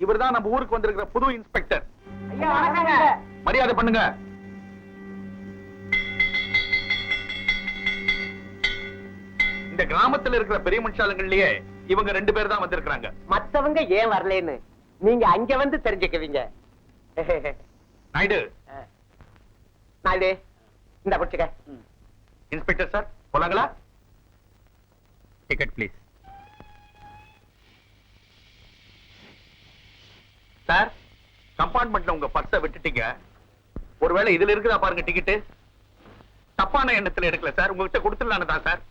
இவர்தான் நம்ம ஊருக்கு வந்திருக்கிற புது இன்ஸ்பெக்டர். ஐயா வணக்கங்க. மரியாதை பண்ணுங்க. இந்த கிராமத்துல இருக்கிற பெரிய மனுஷாலங்கள்லயே இவங்க 2 பேர் தான் வந்திருக்காங்க. மத்தவங்க ஏன் வரலன்னு நீங்க அங்க வந்து தெரிஞ்சுக்குவீங்க. நாயுடு, நாயுடு இந்த புடிச்சுக்க. இன்ஸ்பெக்டர் சார் போலாங்களா? Ticket please. சார், கம்பார்ட்மெண்ட்ல உங்க பர்ஸை விட்டுட்டீங்க. ஒருவேளை இதுல இருக்குதா பாருங்க டிக்கெட். தப்பான எண்ணத்துல எடுக்கல சார், உங்ககிட்ட கொடுத்துடலான்னு தான் சார்.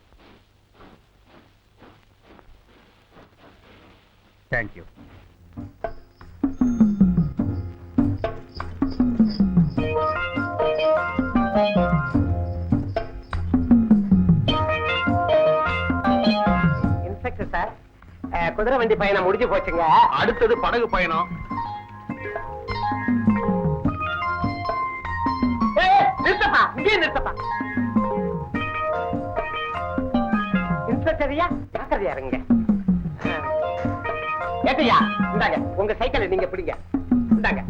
தேங்க்யூ. இன்ஸ்பெக்டர் சார், குதிரை வண்டி பயணம் முடிஞ்சு போச்சுங்க. அடுத்தது படகு பயணம். நிறுத்தப்பா, இங்கே நிறுத்தப்பா. இன்ஸ்பெக்டரியா ஜாக்கிரதையா இருங்க. ஏட்டையா இந்தாங்க உங்க சைக்கிளை நீங்க பிடிங்க. இந்தாங்க.